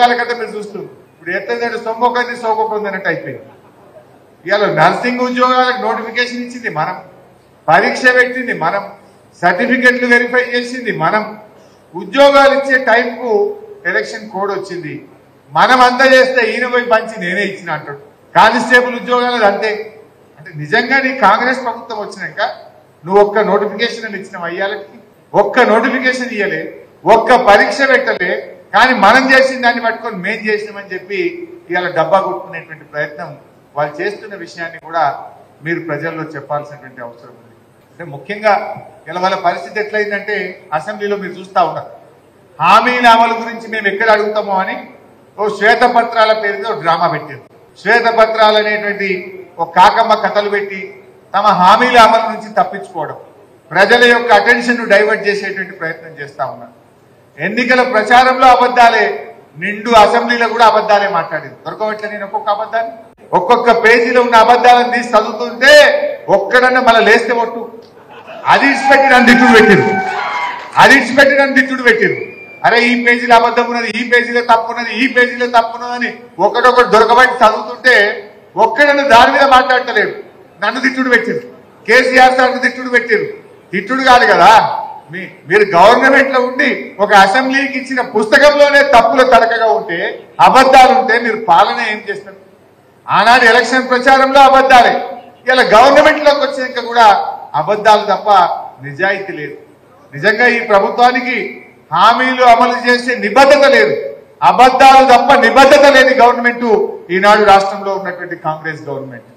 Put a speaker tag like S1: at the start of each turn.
S1: ఉద్యోగాల కట్ట మీరు చూస్తున్నారు. ఇప్పుడు ఎట్లయితే సొమ్మొకంది సోకొకంది అన్నట్టు అయిపోయింది. ఇవాళ నర్సింగ్ ఉద్యోగాలకు నోటిఫికేషన్ ఇచ్చింది మనం, పరీక్ష పెట్టింది మనం, సర్టిఫికెట్లు వెరిఫై చేసింది మనం, ఉద్యోగాలు ఇచ్చే టైంకు ఎలక్షన్ కోడ్ వచ్చింది. మనం అంతా చేస్తే ఈయన పోయి పంచి నేనే ఇచ్చిన అంటాడు. కానిస్టేబుల్ ఉద్యోగాలు అంతే. అంటే నిజంగా నీ కాంగ్రెస్ ప్రభుత్వం వచ్చినాక నువ్వు ఒక్క నోటిఫికేషన్ ఇచ్చినావు, అయ్యాలకి ఒక్క నోటిఫికేషన్ ఇవ్వలే, ఒక్క పరీక్ష పెట్టలే. కానీ మనం చేసిన దాన్ని పట్టుకొని మేం చేసినామని చెప్పి ఇవాళ డబ్బా కొట్టుకునేటువంటి ప్రయత్నం వాళ్ళు చేస్తున్న విషయాన్ని కూడా మీరు ప్రజల్లో చెప్పాల్సినటువంటి అవసరం ఉంది. అంటే ముఖ్యంగా ఇలా వాళ్ళ పరిస్థితి ఎట్లయిందంటే అసెంబ్లీలో మీరు చూస్తా ఉన్నారు, హామీల అమలు గురించి మేము ఎక్కడ అడుగుతామో అని ఓ శ్వేతపత్రాల పేరుతో డ్రామా పెట్టారు. శ్వేతపత్రాలు అనేటువంటి ఒక కాకమ్మ కథలు పెట్టి తమ హామీల అమలు నుంచి తప్పించుకోవడం, ప్రజల యొక్క అటెన్షన్ డైవర్ట్ చేసేటువంటి ప్రయత్నం చేస్తా ఉన్నారు. ఎన్నికల ప్రచారంలో అబద్ధాలే, నిండు అసెంబ్లీలో కూడా అబద్ధాలే మాట్లాడింది. దొరకవట్లే నేను ఒక్కొక్క పేజీలో ఉన్న అబద్ధాలను తీసి చదువుతుంటే ఒక్కడన్నా మళ్ళీ లేస్తే ఒట్టు అది ఇచ్చిపెట్టి నన్ను దిట్టుడు పెట్టిరు. అరే ఈ పేజీలో అబద్ధం ఉన్నది, ఈ పేజీలో తప్పున్నది, ఈ పేజీలో తప్పున్నదని ఒకటొకటి దొరకబట్టి చదువుతుంటే ఒక్కడన్నా దాని మీద మాట్లాడతలేడు. నన్ను తిట్టుడు పెట్టిరు, కేసీఆర్ సార్కు తిట్టుడు పెట్టిరు. తిట్టుడు కాదు కదా, మీరు గవర్నమెంట్ లో ఉండి ఒక అసెంబ్లీకి ఇచ్చిన పుస్తకంలోనే తప్పుల తడకగా ఉంటే, అబద్ధాలు ఉంటే మీరు పాలన ఏం చేస్తారు? ఆనాడు ఎలక్షన్ ప్రచారంలో అబద్ధాలే, ఇలా గవర్నమెంట్ లోకి వచ్చాక కూడా అబద్ధాలు తప్ప నిజాయితీ లేదు. నిజంగా ఈ ప్రభుత్వానికి హామీలు అమలు చేసే నిబద్ధత లేదు, అబద్ధాలు తప్ప నిబద్ధత లేని గవర్నమెంట్ ఈనాడు రాష్ట్రంలో ఉన్నటువంటి కాంగ్రెస్ గవర్నమెంట్.